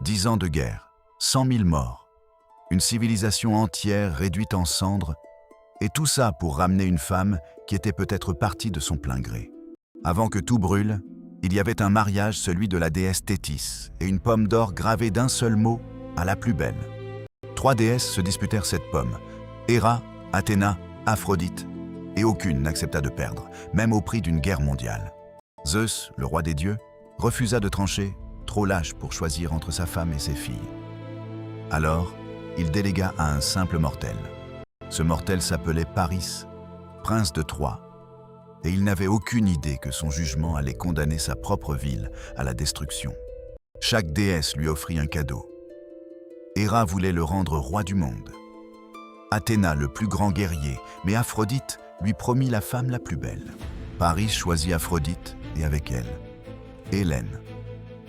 10 ans de guerre, 100 000 morts, une civilisation entière réduite en cendres, et tout ça pour ramener une femme qui était peut-être partie de son plein gré. Avant que tout brûle, il y avait un mariage, celui de la déesse Thétis, et une pomme d'or gravée d'un seul mot, à la plus belle. 3 déesses se disputèrent cette pomme, Héra, Athéna, Aphrodite, et aucune n'accepta de perdre, même au prix d'une guerre mondiale. Zeus, le roi des dieux, refusa de trancher, trop lâche pour choisir entre sa femme et ses filles. Alors, il délégua à un simple mortel. Ce mortel s'appelait Paris, prince de Troie, et il n'avait aucune idée que son jugement allait condamner sa propre ville à la destruction. Chaque déesse lui offrit un cadeau. Héra voulait le rendre roi du monde. Athéna, le plus grand guerrier, mais Aphrodite lui promit la femme la plus belle. Paris choisit Aphrodite et avec elle, Hélène,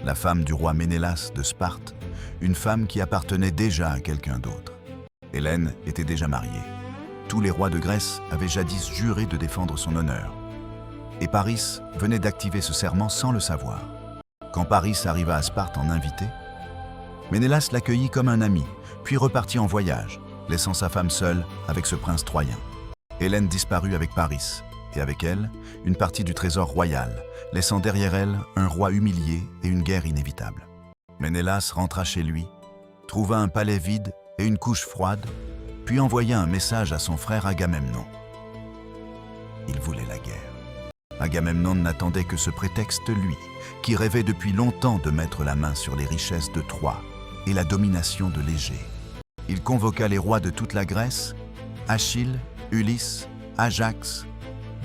la femme du roi Ménélas de Sparte, une femme qui appartenait déjà à quelqu'un d'autre. Hélène était déjà mariée. Tous les rois de Grèce avaient jadis juré de défendre son honneur. Et Paris venait d'activer ce serment sans le savoir. Quand Paris arriva à Sparte en invité, Ménélas l'accueillit comme un ami, puis repartit en voyage, laissant sa femme seule avec ce prince troyen. Hélène disparut avec Paris, et avec elle, une partie du trésor royal, laissant derrière elle un roi humilié et une guerre inévitable. Ménélas rentra chez lui, trouva un palais vide et une couche froide, puis envoya un message à son frère Agamemnon. Il voulait la guerre. Agamemnon n'attendait que ce prétexte, lui, qui rêvait depuis longtemps de mettre la main sur les richesses de Troie et la domination de l'Égée. Il convoqua les rois de toute la Grèce, Achille, Ulysse, Ajax,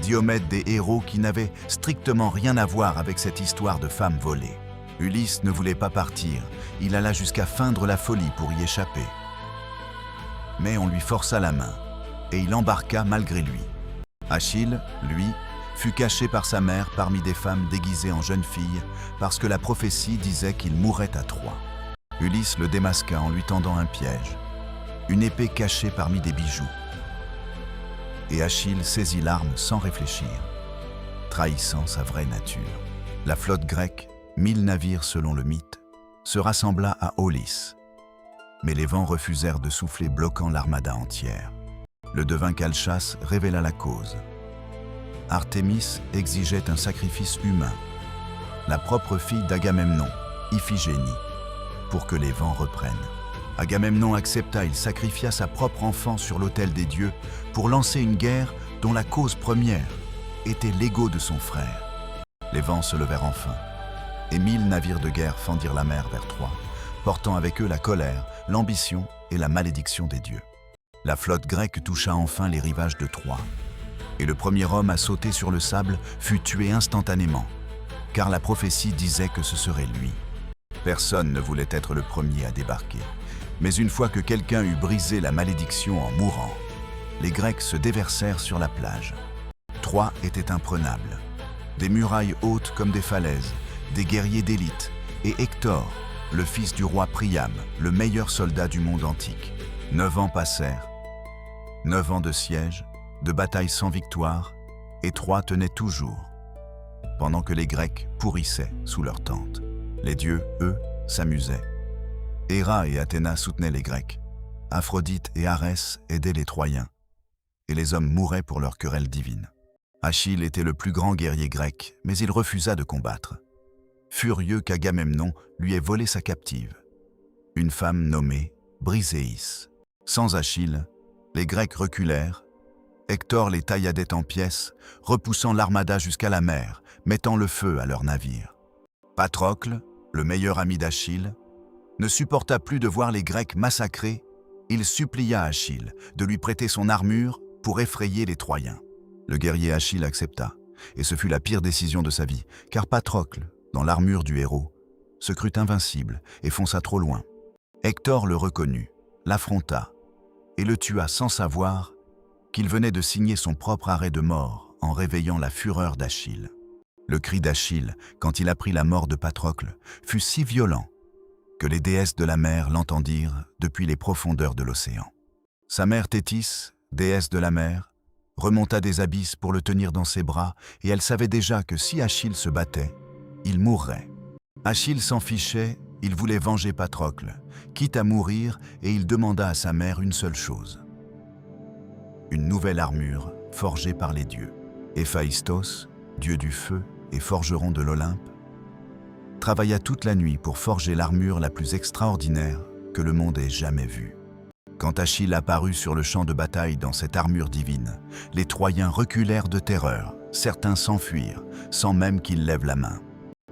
Diomède, des héros qui n'avaient strictement rien à voir avec cette histoire de femmes volées. Ulysse ne voulait pas partir, il alla jusqu'à feindre la folie pour y échapper. Mais on lui força la main, et il embarqua malgré lui. Achille, lui, fut caché par sa mère parmi des femmes déguisées en jeunes filles, parce que la prophétie disait qu'il mourrait à Troie. Ulysse le démasqua en lui tendant un piège, une épée cachée parmi des bijoux. Et Achille saisit l'arme sans réfléchir, trahissant sa vraie nature. La flotte grecque, 1000 navires selon le mythe, se rassembla à Aulis. Mais les vents refusèrent de souffler, bloquant l'armada entière. Le devin Calchas révéla la cause. Artémis exigeait un sacrifice humain, la propre fille d'Agamemnon, Iphigénie, pour que les vents reprennent. Agamemnon accepta, il sacrifia sa propre enfant sur l'autel des dieux pour lancer une guerre dont la cause première était l'ego de son frère. Les vents se levèrent enfin, et 1000 navires de guerre fendirent la mer vers Troie, portant avec eux la colère, l'ambition et la malédiction des dieux. La flotte grecque toucha enfin les rivages de Troie, et le premier homme à sauter sur le sable fut tué instantanément, car la prophétie disait que ce serait lui. Personne ne voulait être le premier à débarquer, mais une fois que quelqu'un eut brisé la malédiction en mourant, les Grecs se déversèrent sur la plage. Troie était imprenable, des murailles hautes comme des falaises, des guerriers d'élite, et Hector, le fils du roi Priam, le meilleur soldat du monde antique. 9 ans passèrent, 9 ans de siège, de batailles sans victoire, et Troie tenait toujours, pendant que les Grecs pourrissaient sous leurs tentes. Les dieux, eux, s'amusaient. Héra et Athéna soutenaient les Grecs, Aphrodite et Arès aidaient les Troyens, et les hommes mouraient pour leur querelle divine. Achille était le plus grand guerrier grec, mais il refusa de combattre, furieux qu'Agamemnon lui ait volé sa captive, une femme nommée Briséis. Sans Achille, les Grecs reculèrent, Hector les tailladait en pièces, repoussant l'armada jusqu'à la mer, mettant le feu à leurs navires. Patrocle, le meilleur ami d'Achille, ne supporta plus de voir les Grecs massacrés, il supplia Achille de lui prêter son armure pour effrayer les Troyens. Le guerrier Achille accepta, et ce fut la pire décision de sa vie, car Patrocle, dans l'armure du héros, se crut invincible et fonça trop loin. Hector le reconnut, l'affronta, et le tua sans savoir qu'il venait de signer son propre arrêt de mort en réveillant la fureur d'Achille. Le cri d'Achille, quand il apprit la mort de Patrocle, fut si violent que les déesses de la mer l'entendirent depuis les profondeurs de l'océan. Sa mère Thétis, déesse de la mer, remonta des abysses pour le tenir dans ses bras, et elle savait déjà que si Achille se battait, il mourrait. Achille s'en fichait Il voulait venger Patrocle, quitte à mourir, et il demanda à sa mère une seule chose. Une nouvelle armure forgée par les dieux. Héphaïstos, dieu du feu et forgeron de l'Olympe, travailla toute la nuit pour forger l'armure la plus extraordinaire que le monde ait jamais vue. Quand Achille apparut sur le champ de bataille dans cette armure divine, les Troyens reculèrent de terreur, certains s'enfuirent, sans même qu'il lève la main.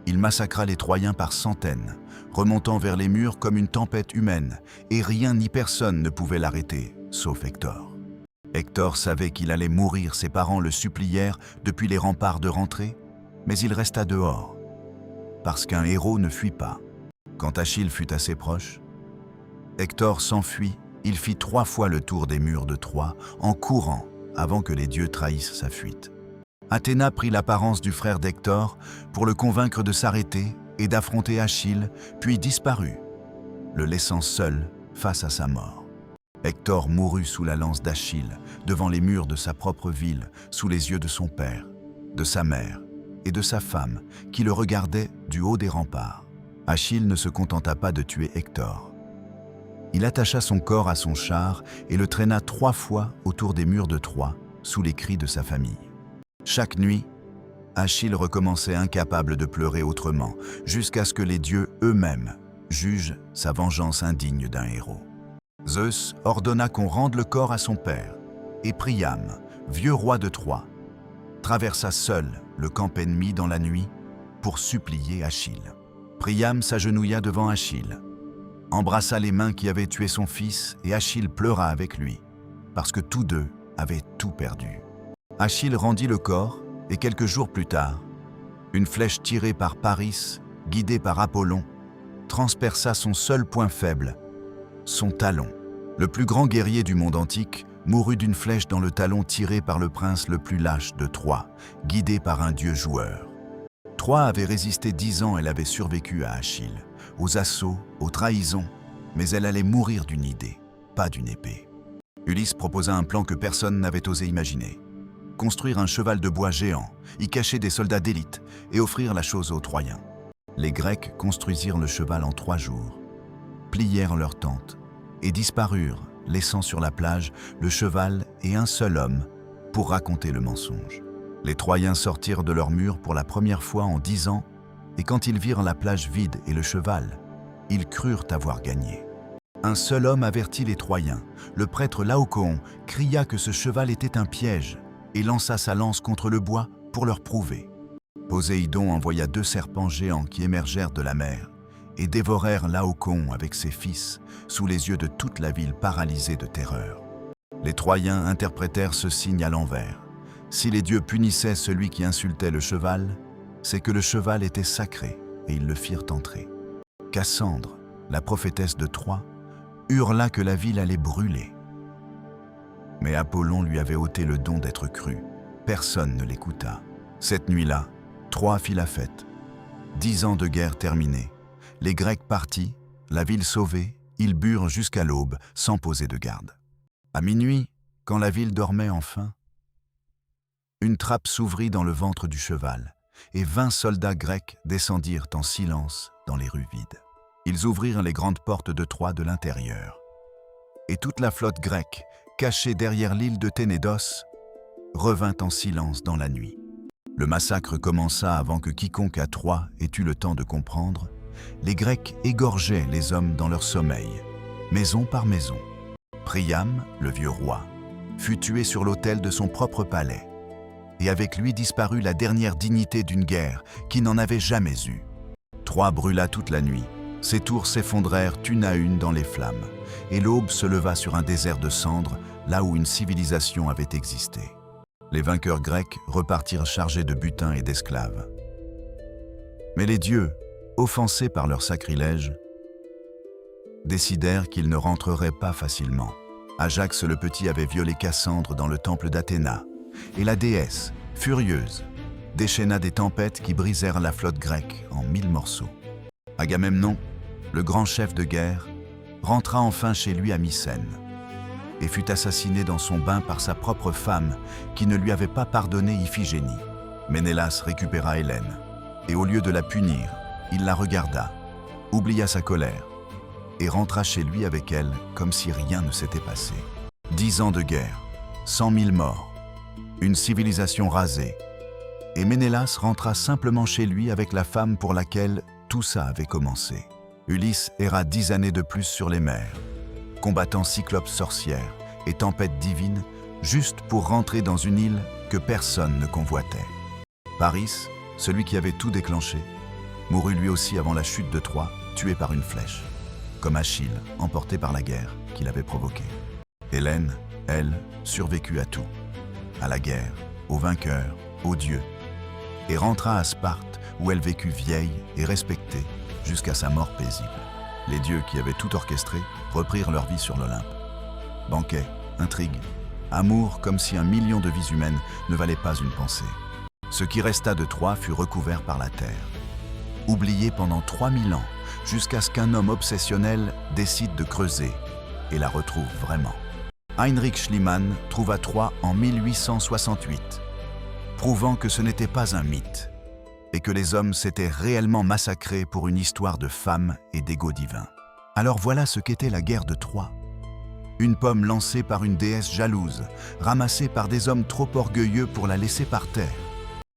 Il massacra les Troyens par centaines, remontant vers les murs comme une tempête humaine, et rien ni personne ne pouvait l'arrêter, sauf Hector. Hector savait qu'il allait mourir, ses parents le supplièrent depuis les remparts de rentrer, mais il resta dehors, parce qu'un héros ne fuit pas. Quand Achille fut assez proche, Hector s'enfuit, il fit 3 fois le tour des murs de Troie, en courant, avant que les dieux trahissent sa fuite. Athéna prit l'apparence du frère d'Hector pour le convaincre de s'arrêter et d'affronter Achille, puis disparut, le laissant seul face à sa mort. Hector mourut sous la lance d'Achille, devant les murs de sa propre ville, sous les yeux de son père, de sa mère et de sa femme, qui le regardaient du haut des remparts. Achille ne se contenta pas de tuer Hector. Il attacha son corps à son char et le traîna 3 fois autour des murs de Troie, sous les cris de sa famille. Chaque nuit, Achille recommençait incapable de pleurer autrement, jusqu'à ce que les dieux eux-mêmes jugent sa vengeance indigne d'un héros. Zeus ordonna qu'on rende le corps à son père, et Priam, vieux roi de Troie, traversa seul le camp ennemi dans la nuit pour supplier Achille. Priam s'agenouilla devant Achille, embrassa les mains qui avaient tué son fils, et Achille pleura avec lui, parce que tous deux avaient tout perdu. Achille rendit le corps, et quelques jours plus tard, une flèche tirée par Paris, guidée par Apollon, transperça son seul point faible, son talon. Le plus grand guerrier du monde antique mourut d'une flèche dans le talon tirée par le prince le plus lâche de Troie, guidé par un dieu joueur. Troie avait résisté 10 ans, elle avait survécu à Achille, aux assauts, aux trahisons, mais elle allait mourir d'une idée, pas d'une épée. Ulysse proposa un plan que personne n'avait osé imaginer. Construire un cheval de bois géant, y cacher des soldats d'élite et offrir la chose aux Troyens. Les Grecs construisirent le cheval en 3 jours, plièrent leurs tentes et disparurent, laissant sur la plage le cheval et un seul homme pour raconter le mensonge. Les Troyens sortirent de leurs murs pour la première fois en 10 ans, et quand ils virent la plage vide et le cheval, ils crurent avoir gagné. Un seul homme avertit les Troyens. Le prêtre Laocoon cria que ce cheval était un piège et lança sa lance contre le bois pour leur prouver. Poséidon envoya 2 serpents géants qui émergèrent de la mer et dévorèrent Laocoon avec ses fils sous les yeux de toute la ville paralysée de terreur. Les Troyens interprétèrent ce signe à l'envers. Si les dieux punissaient celui qui insultait le cheval, c'est que le cheval était sacré et ils le firent entrer. Cassandre, la prophétesse de Troie, hurla que la ville allait brûler. Mais Apollon lui avait ôté le don d'être cru. Personne ne l'écouta. Cette nuit-là, Troie fit la fête. 10 ans de guerre terminés. Les Grecs partis, la ville sauvée, ils burent jusqu'à l'aube sans poser de garde. À minuit, quand la ville dormait enfin, une trappe s'ouvrit dans le ventre du cheval et 20 soldats grecs descendirent en silence dans les rues vides. Ils ouvrirent les grandes portes de Troie de l'intérieur. Et toute la flotte grecque, cachée derrière l'île de Ténédos, revint en silence dans la nuit. Le massacre commença avant que quiconque à Troie ait eu le temps de comprendre. Les Grecs égorgeaient les hommes dans leur sommeil, maison par maison. Priam, le vieux roi, fut tué sur l'autel de son propre palais, et avec lui disparut la dernière dignité d'une guerre qui n'en avait jamais eu. Troie brûla toute la nuit. Ses tours s'effondrèrent une à une dans les flammes, et l'aube se leva sur un désert de cendres, là où une civilisation avait existé. Les vainqueurs grecs repartirent chargés de butin et d'esclaves. Mais les dieux, offensés par leur sacrilège, décidèrent qu'ils ne rentreraient pas facilement. Ajax le Petit avait violé Cassandre dans le temple d'Athéna, et la déesse, furieuse, déchaîna des tempêtes qui brisèrent la flotte grecque en 1000 morceaux. Agamemnon, le grand chef de guerre, rentra enfin chez lui à Mycène et fut assassiné dans son bain par sa propre femme qui ne lui avait pas pardonné Iphigénie. Ménélas récupéra Hélène et au lieu de la punir, il la regarda oublia sa colère et rentra chez lui avec elle comme si rien ne s'était passé. 10 ans de guerre, 100 000 morts, une civilisation rasée, et Ménélas rentra simplement chez lui avec la femme pour laquelle tout ça avait commencé. Ulysse erra 10 années de plus sur les mers, combattant cyclopes sorcières et tempêtes divines, juste pour rentrer dans une île que personne ne convoitait. Paris, celui qui avait tout déclenché, mourut lui aussi avant la chute de Troie, tué par une flèche, comme Achille, emporté par la guerre qu'il avait provoquée. Hélène, elle, survécut à tout, à la guerre, aux vainqueurs, aux dieux, et rentra à Sparte où elle vécut vieille et respectée jusqu'à sa mort paisible. Les dieux qui avaient tout orchestré reprirent leur vie sur l'Olympe. Banquets, intrigues, amour comme si 1 million de vies humaines ne valait pas une pensée. Ce qui resta de Troie fut recouvert par la terre, oublié pendant 3000 ans, jusqu'à ce qu'un homme obsessionnel décide de creuser et la retrouve vraiment. Heinrich Schliemann trouva Troie en 1868, prouvant que ce n'était pas un mythe et que les hommes s'étaient réellement massacrés pour une histoire de femmes et d'ego divin. Alors voilà ce qu'était la guerre de Troie. Une pomme lancée par une déesse jalouse, ramassée par des hommes trop orgueilleux pour la laisser par terre.